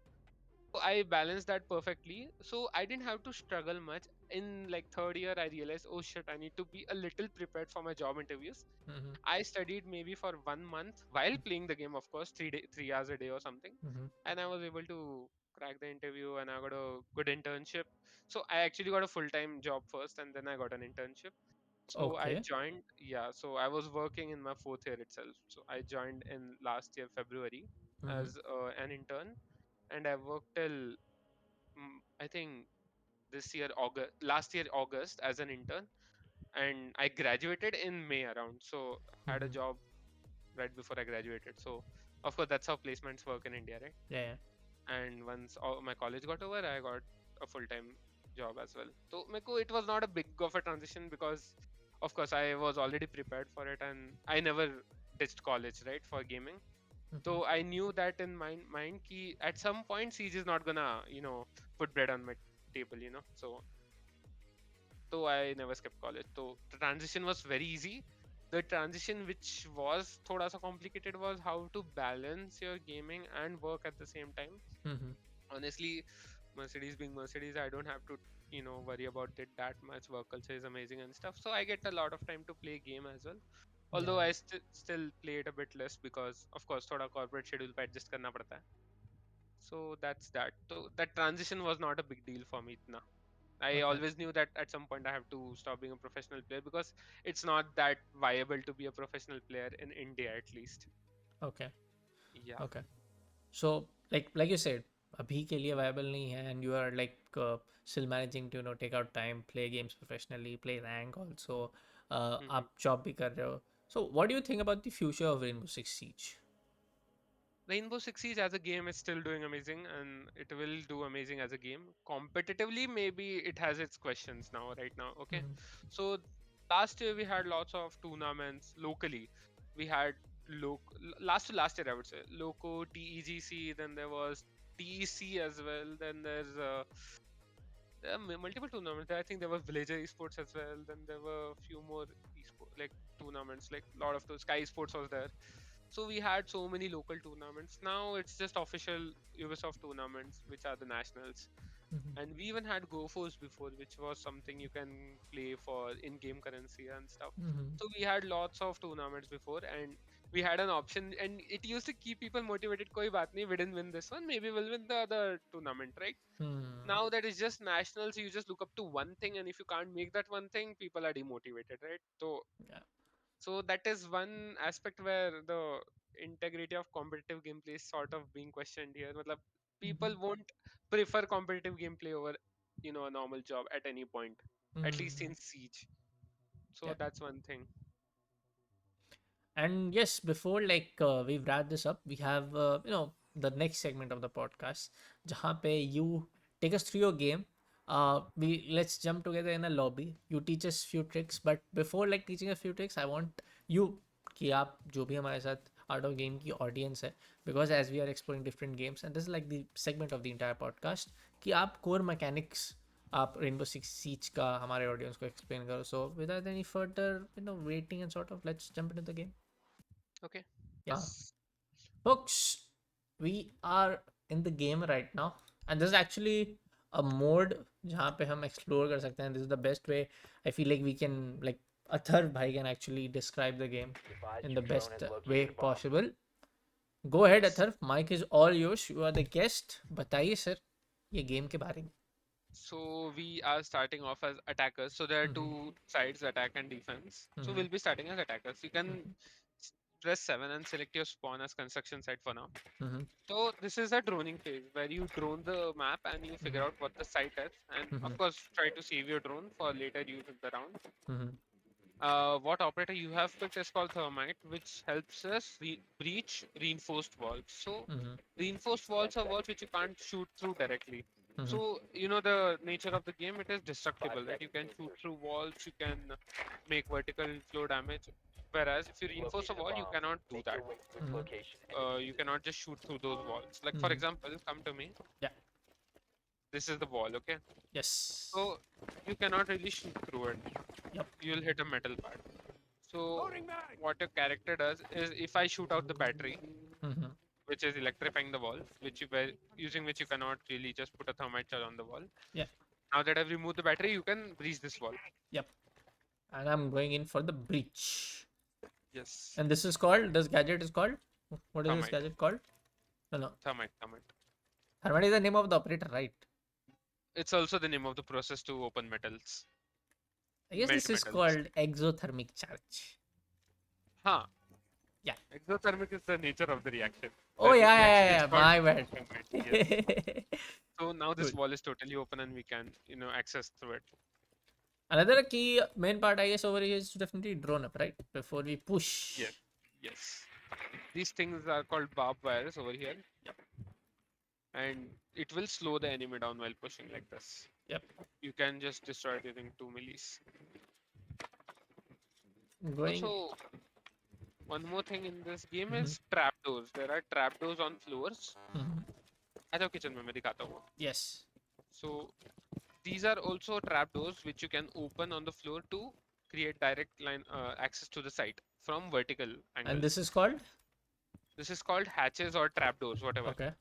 S2: So I balanced that perfectly. So I didn't have to struggle much. In like third year, I realized, oh shit, I need to be a little prepared for my job interviews.
S1: Mm-hmm.
S2: I studied maybe for 1 month while playing the game, of course, 3 hours a day or something,
S1: Mm-hmm.
S2: and I was able to crack the interview and I got a good internship. So I actually got a full-time job first, and then I got an internship. So I
S1: Okay.
S2: joined, yeah. So I was working in my fourth year itself. So I joined in last year February
S1: Mm-hmm.
S2: as an intern, and I worked till I think this year August, last year August as an intern, and I graduated in May around. So I had a
S1: Mm-hmm.
S2: job right before I graduated. So of course that's how placements work in India, right?
S1: Yeah, yeah.
S2: And once all my college got over, I got a full-time job as well. So meko it was not a big of a transition because of course I was already prepared for it, and I never ditched college, right, for gaming.
S1: Mm-hmm.
S2: So I knew that in my mind ki at some point Siege is not gonna, put bread on my table, so I never skipped college. So the transition was very easy. The transition which was thoda sa complicated was how to balance your gaming and work at the same time.
S1: Mm-hmm.
S2: Honestly, Mercedes being Mercedes, I don't have to, worry about it that much. Work culture is amazing and stuff. So I get a lot of time to play game as well.
S1: Yeah,
S2: Although I still play it a bit less because of course thoda corporate schedule pe adjust karna padta hai. So that's that. So that transition was not a big deal for me itna. I
S1: okay.
S2: always knew that at some point I have to stop being a professional player because it's not that viable to be a professional player in India at least.
S1: Okay.
S2: Yeah.
S1: Okay. So, like you said, अभी के लिए viable नहीं है, and you are like still managing to take out time, play games professionally, play rank also.
S2: hmm
S1: आप job भी कर रहे हो. So, what do you think about the future of Rainbow Six Siege?
S2: Rainbow Six Siege as a game is still doing amazing and it will do amazing as a game. Competitively, maybe it has its questions now, right now. Okay.
S1: Mm-hmm.
S2: So last year we had lots of tournaments locally. We had last to last year, I would say. Loco, TEGC, then there was TEC as well. Then there are multiple tournaments. I think there was Villager esports as well. Then there were a few more esports like tournaments, like a lot of those. Sky Esports was there. So we had so many local tournaments. Now it's just official Ubisoft tournaments, which are the nationals.
S1: Mm-hmm.
S2: And we even had GoForce before, which was something you can play for in-game currency and stuff.
S1: Mm-hmm.
S2: So we had lots of tournaments before, and we had an option, and it used to keep people motivated. Koi baat nahi, we didn't win this one, maybe we'll win the other tournament, right?
S1: Hmm.
S2: Now that is just nationals, you just look up to one thing, and if you can't make that one thing, people are demotivated, right?
S1: Yeah.
S2: So that is one aspect where the integrity of competitive gameplay is sort of being questioned here. Matlab,
S1: Mm-hmm.
S2: people won't prefer competitive gameplay over, a normal job at any point, at least
S1: Mm-hmm.
S2: in Siege. So
S1: Yeah.
S2: that's one thing.
S1: And yes, before we wrap this up, we have the next segment of the podcast, जहाँ पे you take us through your game. We let's jump together in a lobby. You teach us few tricks, but before teaching a few tricks, I want you कि आप जो भी हमारे साथ out of game की audience है, because as we are exploring different games and this is like the segment of the entire podcast कि आप core mechanics आप रेनबो सिक्स सीच का हमारे ऑडियंस को एक्सप्लेन करो. So without any further waiting and sort of let's jump into the game.
S2: Okay.
S1: Yeah.
S2: Yes.
S1: Folks, we are in the game right now, and this is actually a mode जहाँ पे हम explore कर सकते हैं. This is the best way. I feel like we can Athar bhai can actually describe the game in the best way possible. Go ahead,
S2: Yes.
S1: Athar. Mic is all yours. You are the guest. बताइए sir ये game के बारे में.
S2: So we are starting off as attackers. So there are
S1: Mm-hmm.
S2: two sides, attack and defense. So
S1: Mm-hmm.
S2: we'll be starting as attackers. You can press 7 and select your spawn as construction site for now.
S1: Mm-hmm.
S2: So this is a droning phase where you drone the map and you figure out what the site is, and
S1: Mm-hmm.
S2: of course try to save your drone for later use in the round.
S1: Mm-hmm.
S2: What operator you have picked is called Thermite, which helps us breach reinforced walls. So
S1: Mm-hmm.
S2: reinforced walls are walls which you can't shoot through directly.
S1: Mm-hmm.
S2: So you know the nature of the game, it is destructible, right? You can shoot through walls, you can make vertical flow damage. Whereas if you reinforce a wall, you cannot do that. You cannot just shoot through those walls. Like for
S1: Mm-hmm.
S2: example, come to me.
S1: Yeah.
S2: This is the wall, okay?
S1: Yes.
S2: So you cannot really shoot through it.
S1: Yep.
S2: You'll hit a metal part. So what your character does is if I shoot out the battery,
S1: Mm-hmm.
S2: which is electrifying the wall, which you were using which you cannot really just put a thermite shell on the wall.
S1: Yeah.
S2: Now that I've removed the battery, you can breach this wall.
S1: Yep. And I'm going in for the breach.
S2: Yes.
S1: And this is called, this gadget is called, what is this
S2: Thermite.
S1: gadget called? No, no.
S2: Thermite.
S1: Thermite is the name of the operator, right?
S2: It's also the name of the process to open metals.
S1: I guess
S2: Melt
S1: this is
S2: metals.
S1: called exothermic charge.
S2: Huh.
S1: Yeah.
S2: Exothermic is the nature of the reaction.
S1: Oh,
S2: The
S1: yeah,
S2: reaction
S1: yeah,
S2: is
S1: yeah.
S2: called
S1: My bad.
S2: thermite. Yes. So now this
S1: Good.
S2: wall is totally open and we can, access through it.
S1: Another key main part, I guess, over here is to definitely drone up, right? Before we push.
S2: Yes. Yes. These things are called barbed wires over here.
S1: Yep.
S2: And it will slow the enemy down while pushing like this.
S1: Yep.
S2: You can just destroy it using 2 millis.
S1: Going.
S2: Also, one more thing in this game
S1: Mhm.
S2: is trapdoors. There are trapdoors on floors.
S1: Mhm.
S2: आ जाओ kitchen में मैं दिखाता हूँ.
S1: Yes.
S2: So these are also trapdoors which you can open on the floor to create direct line access to the site from vertical
S1: And
S2: angles.
S1: this is called?
S2: This is called hatches or trapdoors, whatever.
S1: Okay.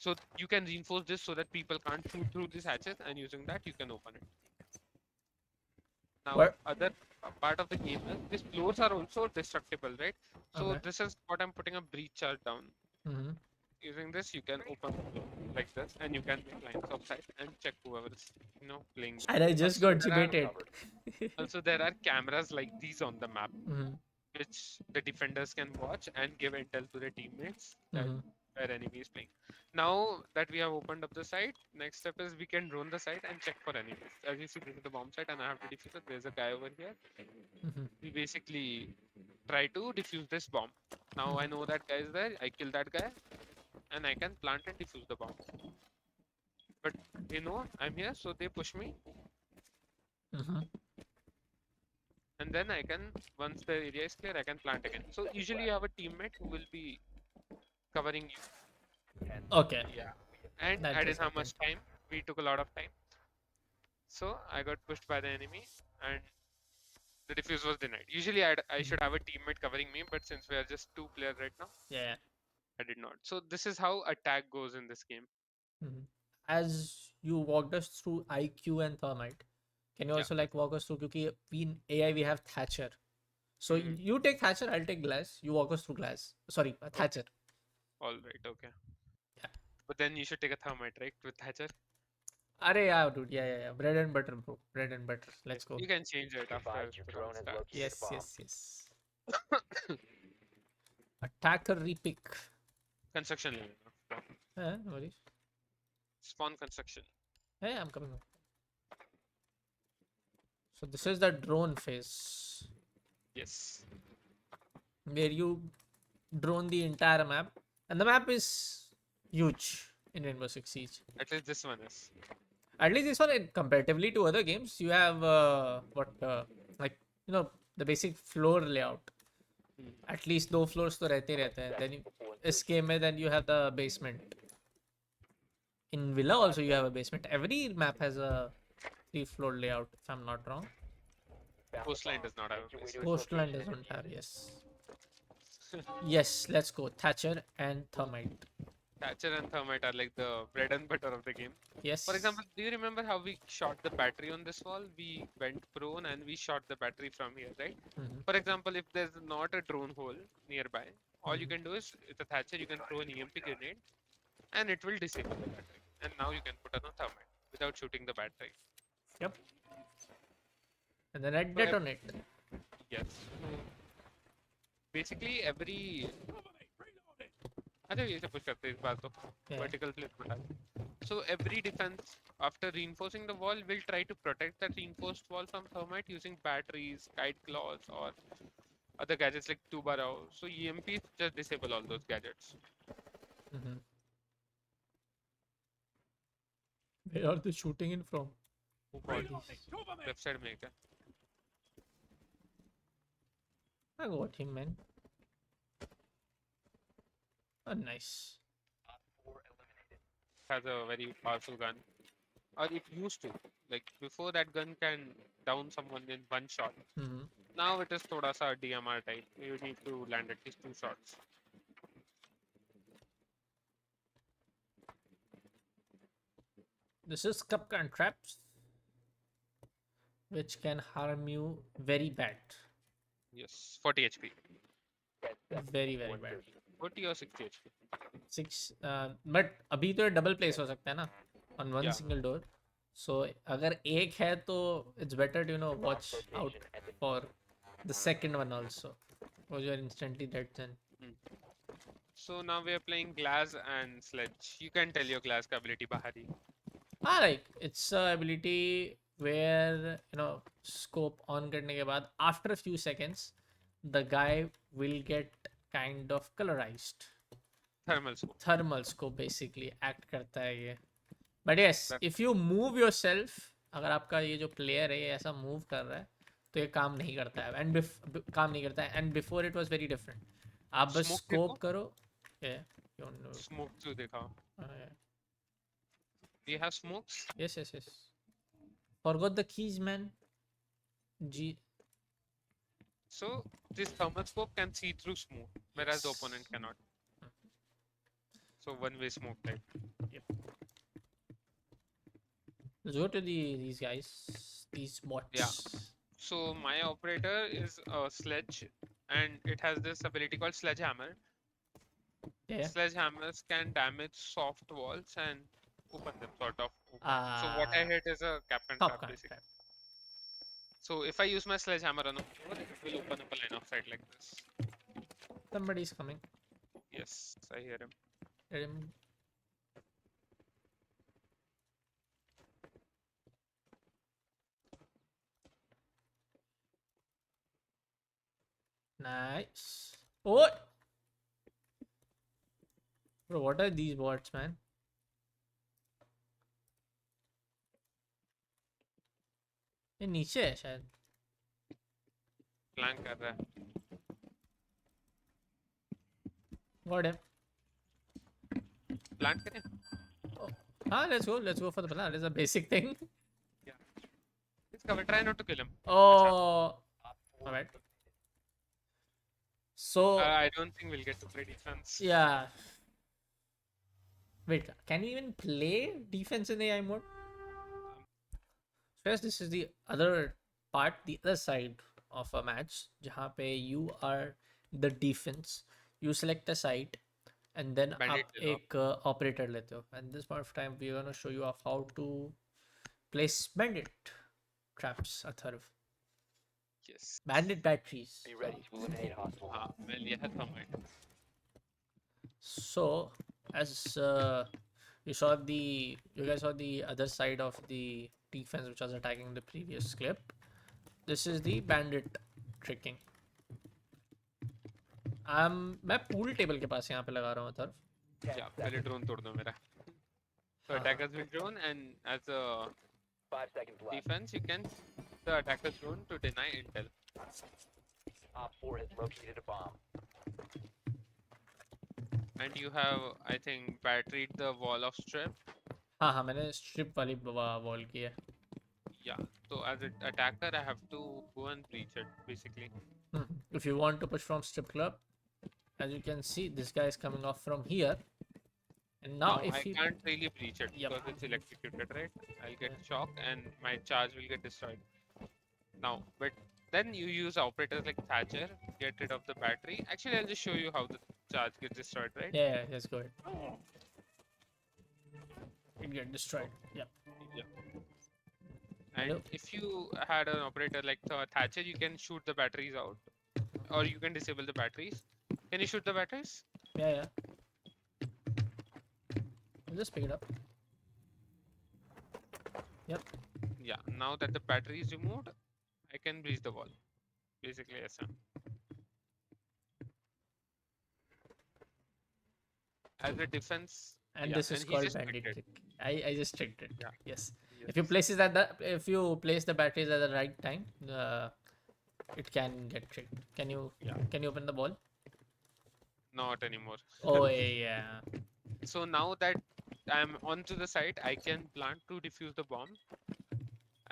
S2: So you can reinforce this so that people can't shoot through these hatches, and using that you can open it. Now,
S1: What?
S2: other part of the game is these floors are also destructible, right? So
S1: Okay.
S2: this is what I'm putting a breach chart down.
S1: Mm-hmm.
S2: Using this, you can open the floor like this, and you can make lines of sight and check whoever is, playing.
S1: And I just
S2: Also,
S1: got debated.
S2: also, there are cameras like these on the map,
S1: Mm-hmm.
S2: which the defenders can watch and give intel to their teammates that
S1: Mm-hmm.
S2: where enemy is playing. Now that we have opened up the site, next step is we can drone the site and check for enemies. As you see, this is the bomb site, and I have to defuse it. There's a guy over here.
S1: Mm-hmm.
S2: We basically try to defuse this bomb. Now I know that guy is there. I kill that guy, and I can plant and defuse the bomb. But I'm here, so they push me,
S1: Mm-hmm.
S2: and then I can, once the area is clear, I can plant again. So usually you have a teammate who will be covering you.
S1: Okay.
S2: Yeah. And
S1: That
S2: I
S1: does
S2: didn't have
S1: happen.
S2: much time. We took a lot of time. So I got pushed by the enemy and the defuse was denied. Usually I should have a teammate covering me, but since we are just 2 players right now,
S1: Yeah.
S2: I did not. So this is how attack goes in this game.
S1: Mm-hmm. As you walked us through IQ and Thermite, can you
S2: Yeah.
S1: also like walk us through? Because we in AI we have Thatcher. So
S2: Mhm.
S1: you take Thatcher, I'll take Glass. You walk us through Glass. Sorry, Thatcher.
S2: All right, okay.
S1: Yeah.
S2: But then you should take a thermite, right, with Thatcher?
S1: Arey, yeah, dude. Yeah. Bread and butter, bro. Bread and butter. Let's go.
S2: You can change it after the round starts.
S1: Yes. Attacker repick.
S2: Construction line.
S1: No worries.
S2: Spawn construction.
S1: Hey, I'm coming. So this is the drone phase
S2: Yes.
S1: where you drone the entire map, and the map is huge in Rainbow Six Siege.
S2: At least this one is.
S1: At least this one, comparatively to other games, you have the basic floor layout.
S2: Hmm.
S1: At least दो floors तो रहते हैं. Then इस game में then you have the basement. In Villa also you have a basement. Every map has a 3-floor layout, if I'm not wrong.
S2: Coastline does not have a basement.
S1: Coastline doesn't have, yes. Yes, let's go. Thatcher and Thermite.
S2: Thatcher and thermite are like the bread and butter of the game.
S1: Yes.
S2: For example, do you remember how we shot the battery on this wall? We went prone and we shot the battery from here, right?
S1: Mhm.
S2: For example, if there's not a drone hole nearby, all you
S1: Mhm.
S2: can do is with a Thatcher, you can throw an EMP grenade and it will disable the battery. And now you can put on a thermite without shooting the battery.
S1: Yep. And then I
S2: So
S1: detonate.
S2: yes. So basically every अच्छा ये से push करते हैं इस बार तो
S1: Yeah.
S2: vertical placement. So every defense after reinforcing the wall will try to protect that reinforced wall from thermite using batteries, kite claws, or other gadgets like two barrel. So EMPs just disable all those gadgets.
S1: Mm-hmm. Where are they shooting in from?
S2: Oh god, left side में क्या?
S1: I got him, man. Oh, nice.
S2: Has a very powerful gun, or it used to. Like before that gun can down someone in one shot.
S1: Mm-hmm.
S2: Now it is thoda sa DMR type. You need to land at least 2 shots.
S1: This is Cupcan traps, which can harm you very bad.
S2: Yes, 40 HP.
S1: Very, very bad.
S2: 40 or 60 HP.
S1: 6 but अभी तो double place हो सकता है ना on one
S2: Yeah.
S1: single door. So अगर एक है तो it's better to watch out for the second one also, because you are instantly dead then.
S2: So now we are playing glass and sledge. You can tell your glass ka ability bahari.
S1: Like it's a ability where scope on करने के बाद after a few seconds the guy will get kind of colorized.
S2: Thermal scope.
S1: Thermal scope basically act करता है ये. But yes, if you move yourself, अगर आपका ये जो player है ये ऐसा move कर रहा है तो ये काम नहीं करता है and काम नहीं करता है and before it was very different. आप बस
S2: Smoke
S1: scope
S2: देखो.
S1: करो. Yeah, you don't know.
S2: Smoke to देखा.
S1: Yeah.
S2: Do you have smokes?
S1: Yes, yes, yes. Forgot the keys, man. G.
S2: So this thermal scope can see through smoke, whereas the opponent cannot. So one-way smoke type.
S1: Yep. Let's go to these guys, these bots.
S2: Yeah. So my operator is a sledge, and it has this ability called sledgehammer.
S1: Yeah.
S2: Sledgehammers can damage soft walls and open them, sort of. So what I hit is a captain
S1: Top
S2: trap, basically. So if I use my sledgehammer on a floor, it will open up a line of sight like this.
S1: Somebody's coming.
S2: Yes, I hear him.
S1: Let him. Nice. Oh! Bro, what are these bots, man? ये नीचे है शायद.
S2: Flank कर रहा है.
S1: Got him.
S2: Flank करें?
S1: Oh. Let's go for the plan. It's a basic thing.
S2: Yeah. Let's cover. Try not to kill him.
S1: Oh. Alright. So.
S2: I don't think we'll get to play defense.
S1: Yeah. Wait, can you even play defense in AI mode? So yes, this is the other part, the other side of a match, जहाँ पे you are the defense. You select a side, and then आप एक operator लेते हो. And this part of time we're gonna show you off how to place bandit traps, Atharva.
S2: Yes.
S1: Bandit batteries.
S3: Be ready to eliminate hostile.
S2: Well, yeah, thermite.
S1: So as you guys saw the other side of the defense which was attacking the previous clip. This is the bandit tricking. मैं pool table के पास यहाँ पे लगा रहा हूँ Atharva.
S2: Yeah, पहले drone तोड़ दो मेरा. So attackers will drone, and as a
S3: 5 seconds left.
S2: defense, you can the attackers drone to deny intel.
S3: Op 4 has located a bomb.
S2: And you have, I think, batteried the wall of strip.
S1: हाँ मैंने strip वाली wall की है.
S2: Yeah, so as an attacker, I have to go and breach it, basically.
S1: If you want to push from strip club, as you can see, this guy is coming off from here. And now if
S2: I can't really breach it because it's electrocuted, right? I'll get shocked and my charge will get destroyed. Now, but then you use operators like Thatcher, get rid of the battery. Actually, I'll just show you how the charge gets destroyed, right?
S1: Yeah, let's go ahead. It get destroyed. Yep.
S2: And
S1: Hello?
S2: if you had an operator like the Thatcher, you can shoot the batteries out, or you can disable the batteries. Can you shoot the batteries?
S1: Yeah. I'll just pick it up. Yep.
S2: Yeah. Now that the battery is removed, I can breach the wall. Basically, SM. As a defense,
S1: And
S2: yeah,
S1: this is
S2: and he
S1: called
S2: just
S1: bandit
S2: tricked it.
S1: trick. I just tricked it.
S2: Yeah.
S1: Yes. If you
S2: Yes.
S1: place it at the if you place the batteries at the right time, it can get tricked.
S2: Yeah.
S1: Can you open the ball?
S2: Not anymore.
S1: Oh yeah.
S2: So now that I'm onto the site, I can plant to defuse the bomb.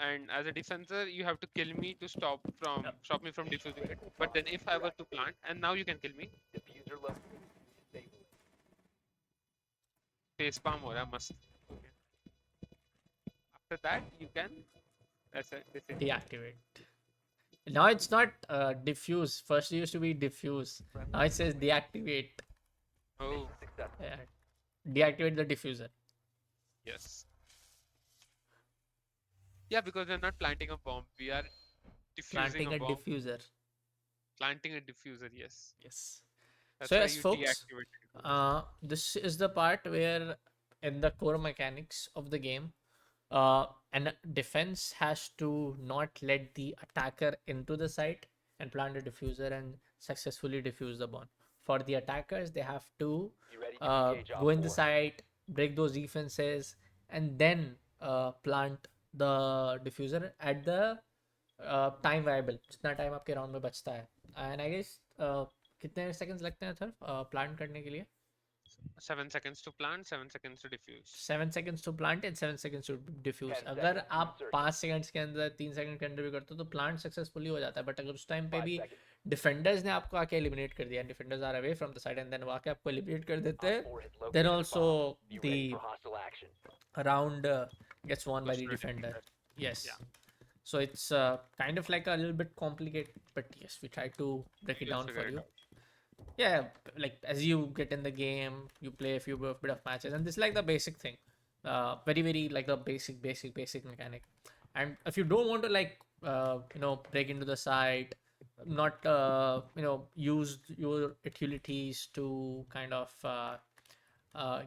S2: And as a defender, you have to kill me to
S1: Yep.
S2: stop me from defusing it. But then if I were to plant, and now you can kill me,
S3: Diffuser located. Disable.
S2: face palm or I must. Okay. After that, you can that's it. Basically.
S1: Deactivate. Now it's not diffuse. First it used to be diffuse. Now it says deactivate.
S2: Oh
S3: Successful.
S1: Yeah. Deactivate the diffuser.
S2: yes. Yeah, because we're not planting a bomb. We are diffusing
S1: Planting
S2: a
S1: a
S2: bomb.
S1: diffuser.
S2: Planting a diffuser. Yes.
S1: Yes.
S2: That's
S1: So
S2: why
S1: yes,
S2: you
S1: folks,
S2: deactivate it.
S1: this is the part where in the core mechanics of the game, and defense has to not let the attacker into the site and plant a diffuser and successfully defuse the bomb. For the attackers, they have to
S3: Be ready to engage
S1: go in the
S3: Op 4.
S1: site, break those defenses, and then plant the diffuser at the time viable जितना time आपके round में बचता है. And I guess कितने seconds लगते हैं sir plant करने के लिए?
S2: 7 seconds to plant, 7 seconds to diffuse.
S1: 7 seconds to plant and 7 seconds to diffuse.
S3: 10
S1: अगर
S3: seconds to
S1: आप
S3: insertion.
S1: 5 सेकंड्स के अंदर 3 सेकंड के अंदर भी करते हो तो प्लांट सक्सेसफुली हो जाता है. बट अगर उस टाइम पे
S3: 5
S1: भी
S3: seconds.
S1: डिफेंडर्स ने आपको आके एलिमिनेट कर दिया, defenders are away from the side and then वो आके आपको एलिमिनेट कर देते
S3: Op
S1: हैं,
S3: 4 has
S1: then
S3: located a
S1: also
S3: bomb. Be
S1: the
S3: ready for hostile action.
S1: round gets won by
S2: Goes
S1: the
S2: to the
S1: defender.
S2: defender.
S1: Yes.
S2: Yeah.
S1: So it's kind of like a little bit complicated, but yes, we try to break it
S2: We'll
S1: down for
S2: figure it
S1: you. Yeah, like as you get in the game, you play a few bit of matches, and this is like the basic thing. Very like the basic mechanic. And if you don't want to like break into the site, not use your utilities to kind of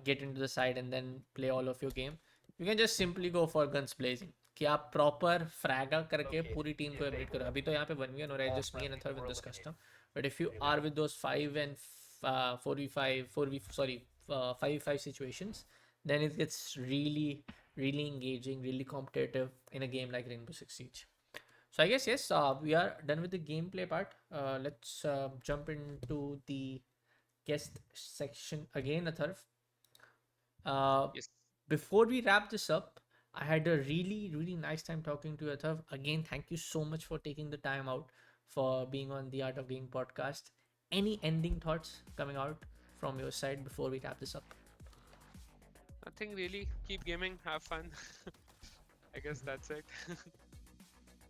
S1: get into the site and then play all of your game, you can just simply go for guns blazing. कि आप proper फ्रैगा करके पूरी team को eliminate करो. अभी तो यहाँ पे 1v1 हो रहा है, just me and other with this custom. But if you are with those 5 and 5v5 situations, then it gets really engaging, really competitive in a game like Rainbow Six Siege. So I guess yes, we are done with the gameplay part. Let's jump into the guest section again, Atharv.
S2: Yes.
S1: Before we wrap this up, I had a really nice time talking to you, Atharv. Again, thank you so much for taking the time out for being on the Art of Gaming podcast. Any ending thoughts coming out from your side before we wrap this up?
S2: Nothing really. Keep gaming, have fun. I guess that's it.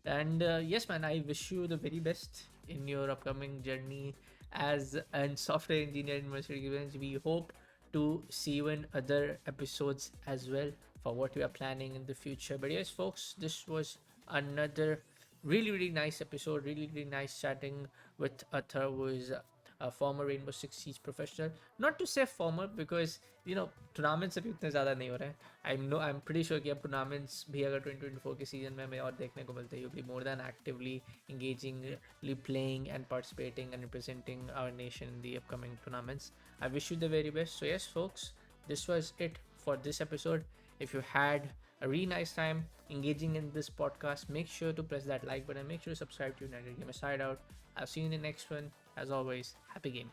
S1: And yes, man, I wish you the very best in your upcoming journey as a software engineer in Mercedes. We hope to see you in other episodes as well for what we are planning in the future. But yes, folks, this was another really nice episode. Really nice chatting with Athar, who is a former Rainbow Six Siege professional. Not to say former because tournaments अभी उतने ज़्यादा नहीं हो रहे हैं. I'm pretty sure कि अब tournaments भी अगर 2024 के season में हमें और देखने को मिलते हैं, you'll be more than actively engaging, playing and participating and representing our nation in the upcoming tournaments. I wish you the very best. So yes, folks, this was it for this episode. If you had a really nice time engaging in this podcast, make sure to press that like button. Make sure to subscribe to United Gamer Hideout. I'll see you in the next one. As always, happy gaming.